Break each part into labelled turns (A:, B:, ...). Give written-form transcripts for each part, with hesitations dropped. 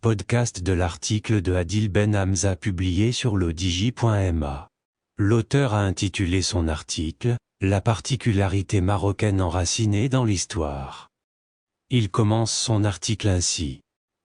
A: podcast de l'article de Adil Ben Hamza publié sur lodigi.ma. L'auteur a intitulé son article « La particularité marocaine enracinée dans l'histoire ». Il commence son article ainsi.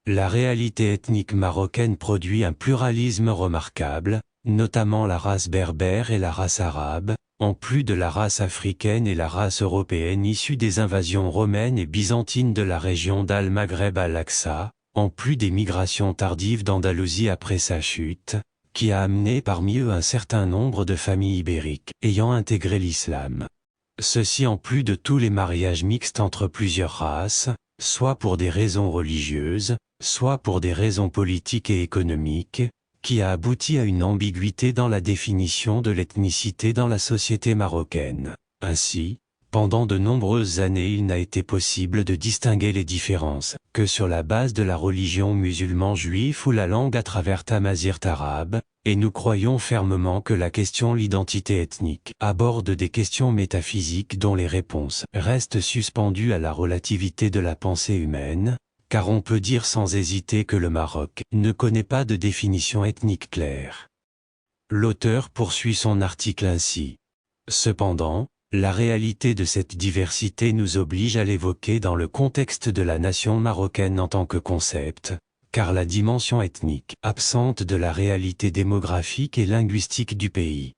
A: La réalité ethnique marocaine produit un pluralisme remarquable, notamment la race berbère et la race arabe, en plus de la race africaine et la race européenne issue des invasions romaines et byzantines de la région d'Al-Maghreb à l'Aqsa, en plus des migrations tardives d'Andalousie après sa chute, qui a amené parmi eux un certain nombre de familles ibériques ayant intégré l'islam. Ceci en plus de tous les mariages mixtes entre plusieurs races, soit pour des raisons religieuses, soit pour des raisons politiques et économiques, qui a abouti à une ambiguïté dans la définition de l'ethnicité dans la société marocaine. Ainsi, pendant de nombreuses années il n'a été possible de distinguer les différences que sur la base de la religion musulman-juif ou la langue à travers tamazirt arabe, et nous croyons fermement que la question l'identité ethnique aborde des questions métaphysiques dont les réponses restent suspendues à la relativité de la pensée humaine, car on peut dire sans hésiter que le Maroc ne connaît pas de définition ethnique claire. L'auteur poursuit son article ainsi. Cependant, la réalité de cette diversité nous oblige à l'évoquer dans le contexte de la nation marocaine en tant que concept, car la dimension ethnique absente de la réalité démographique et linguistique du pays.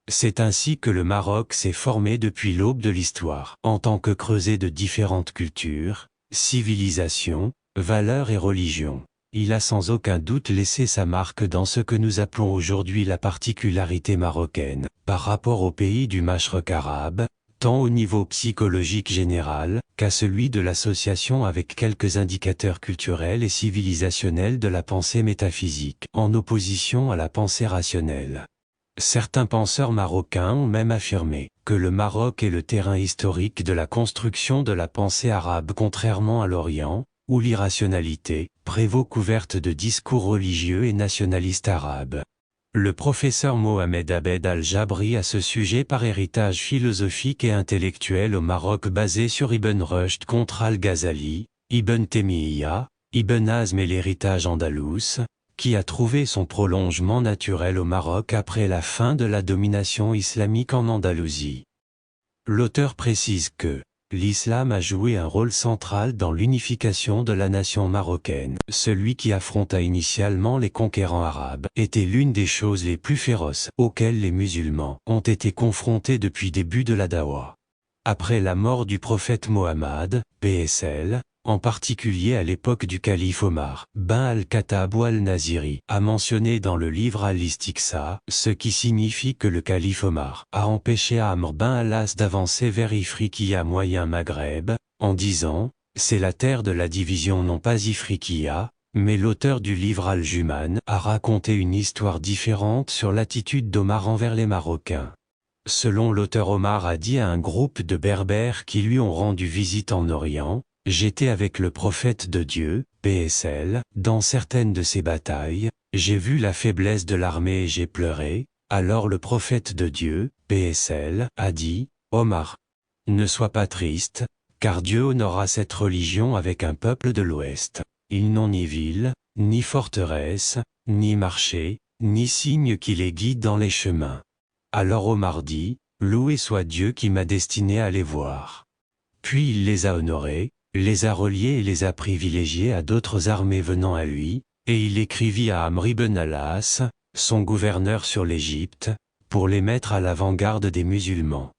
A: C'est ainsi que le Maroc s'est formé depuis l'aube de l'histoire, en tant que creuset de différentes cultures, civilisations, valeurs et religions. Il a sans aucun doute laissé sa marque dans ce que nous appelons aujourd'hui la particularité marocaine, par rapport au pays du Mashrek arabe, tant au niveau psychologique général, qu'à celui de l'association avec quelques indicateurs culturels et civilisationnels de la pensée métaphysique, en opposition à la pensée rationnelle. Certains penseurs marocains ont même affirmé que le Maroc est le terrain historique de la construction de la pensée arabe contrairement à l'Orient, où l'irrationalité prévaut couverte de discours religieux et nationalistes arabes. Le professeur Mohamed Abed Al-Jabri a ce sujet par héritage philosophique et intellectuel au Maroc basé sur Ibn Rushd contre Al-Ghazali, Ibn Taymiyyah, Ibn Hazm et l'héritage andalous, qui a trouvé son prolongement naturel au Maroc après la fin de la domination islamique en Andalousie. L'auteur précise que l'islam a joué un rôle central dans l'unification de la nation marocaine. Celui qui affronta initialement les conquérants arabes était l'une des choses les plus féroces auxquelles les musulmans ont été confrontés depuis début de la Dawa. Après la mort du prophète Mohammed, PSL, en particulier à l'époque du calife Omar ben al-Khattab ou al-Naziri, a mentionné dans le livre Al-Istiqsa, ce qui signifie que le calife Omar a empêché Amr ben al-As d'avancer vers Ifriqiya moyen Maghreb, en disant « c'est la terre de la division non pas Ifriqiya », mais l'auteur du livre Al-Juman a raconté une histoire différente sur l'attitude d'Omar envers les Marocains. Selon l'auteur, Omar a dit à un groupe de berbères qui lui ont rendu visite en Orient: « J'étais avec le prophète de Dieu, PSL, dans certaines de ces batailles, j'ai vu la faiblesse de l'armée et j'ai pleuré. Alors le prophète de Dieu, PSL, a dit: Omar, ne sois pas triste, car Dieu honorera cette religion avec un peuple de l'Ouest. Ils n'ont ni ville, ni forteresse, ni marché, ni signe qui les guide dans les chemins. Alors Omar dit: Loué soit Dieu qui m'a destiné à les voir. Puis il les a honorés, les a reliés et les a privilégiés à d'autres armées venant à lui, et il écrivit à Amr ibn al-As, son gouverneur sur l'Égypte, pour les mettre à l'avant-garde des musulmans.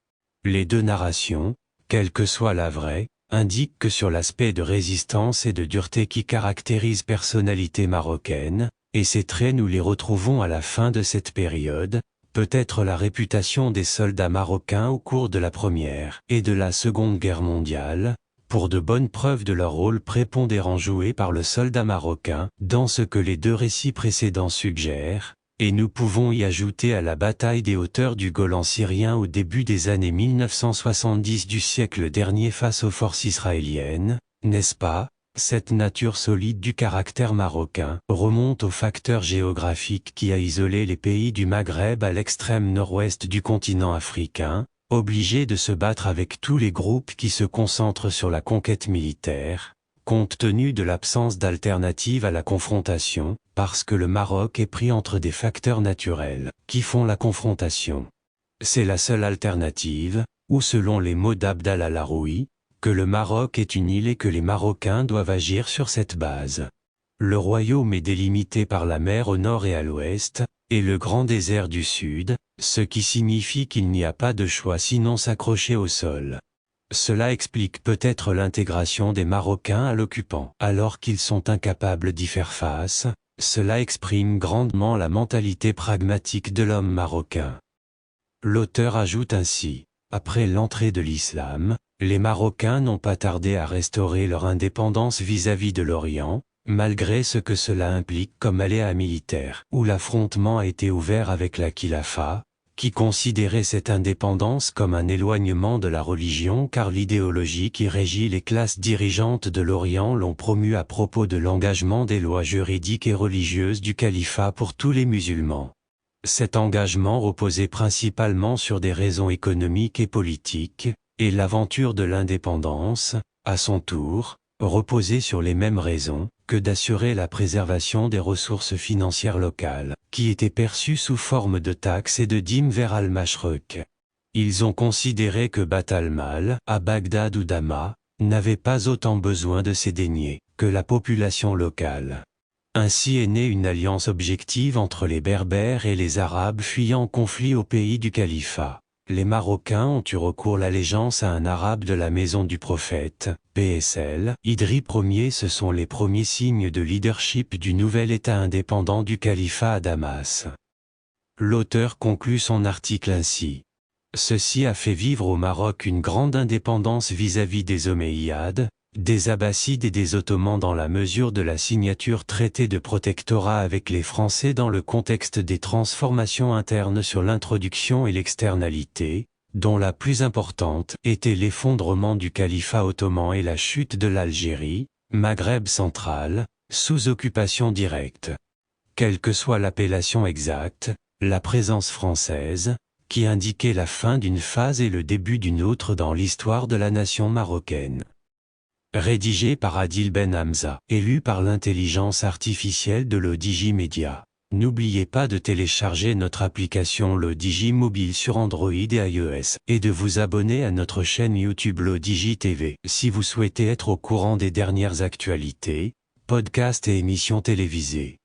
A: Les deux narrations, quelle que soit la vraie, indiquent que sur l'aspect de résistance et de dureté qui caractérise personnalité marocaine, et ces traits nous les retrouvons à la fin de cette période, peut-être la réputation des soldats marocains au cours de la Première et de la Seconde Guerre mondiale, pour de bonnes preuves de leur rôle prépondérant joué par le soldat marocain dans ce que les deux récits précédents suggèrent, et nous pouvons y ajouter à la bataille des hauteurs du Golan syrien au début des années 1970 du siècle dernier face aux forces israéliennes, n'est-ce pas? Cette nature solide du caractère marocain remonte au facteur géographique qui a isolé les pays du Maghreb à l'extrême nord-ouest du continent africain, obligés de se battre avec tous les groupes qui se concentrent sur la conquête militaire, compte tenu de l'absence d'alternative à la confrontation, parce que le Maroc est pris entre des facteurs naturels, qui font la confrontation. C'est la seule alternative, ou selon les mots d'Abdal al-Haroui, que le Maroc est une île et que les Marocains doivent agir sur cette base. Le royaume est délimité par la mer au nord et à l'ouest, et le grand désert du sud, ce qui signifie qu'il n'y a pas de choix sinon s'accrocher au sol. Cela explique peut-être l'intégration des Marocains à l'occupant. Alors qu'ils sont incapables d'y faire face, cela exprime grandement la mentalité pragmatique de l'homme marocain. L'auteur ajoute ainsi, après l'entrée de l'islam, les Marocains n'ont pas tardé à restaurer leur indépendance vis-à-vis de l'Orient, malgré ce que cela implique comme aléa militaire, où l'affrontement a été ouvert avec la Khilafa, qui considérait cette indépendance comme un éloignement de la religion car l'idéologie qui régit les classes dirigeantes de l'Orient l'ont promu à propos de l'engagement des lois juridiques et religieuses du califat pour tous les musulmans. Cet engagement reposait principalement sur des raisons économiques et politiques, et l'aventure de l'indépendance, à son tour, reposait sur les mêmes raisons, que d'assurer la préservation des ressources financières locales, qui étaient perçues sous forme de taxes et de dîmes vers Al-Mashrek. Ils ont considéré que Bat al-Mal, à Bagdad ou Damas, n'avait pas autant besoin de ces deniers, que la population locale. Ainsi est née une alliance objective entre les Berbères et les Arabes fuyant conflit au pays du califat. Les Marocains ont eu recours l'allégeance à un Arabe de la maison du prophète, PSL. Idris Ier. Ce sont les premiers signes de leadership du nouvel État indépendant du califat à Damas. L'auteur conclut son article ainsi. Ceci a fait vivre au Maroc une grande indépendance vis-à-vis des Omeyyades, des Abbassides et des Ottomans dans la mesure de la signature traité de protectorat avec les Français dans le contexte des transformations internes sur l'introduction et l'externalité, dont la plus importante était l'effondrement du califat ottoman et la chute de l'Algérie, Maghreb central, sous occupation directe. Quelle que soit l'appellation exacte, la présence française, qui indiquait la fin d'une phase et le début d'une autre dans l'histoire de la nation marocaine. Rédigé par Adil Ben Hamza, élu par l'intelligence artificielle de l'Odigi Media. N'oubliez pas de télécharger notre application l'Odigi Mobile sur Android et iOS, et de vous abonner à notre chaîne YouTube l'Odigi TV, si vous souhaitez être au courant des dernières actualités, podcasts et émissions télévisées.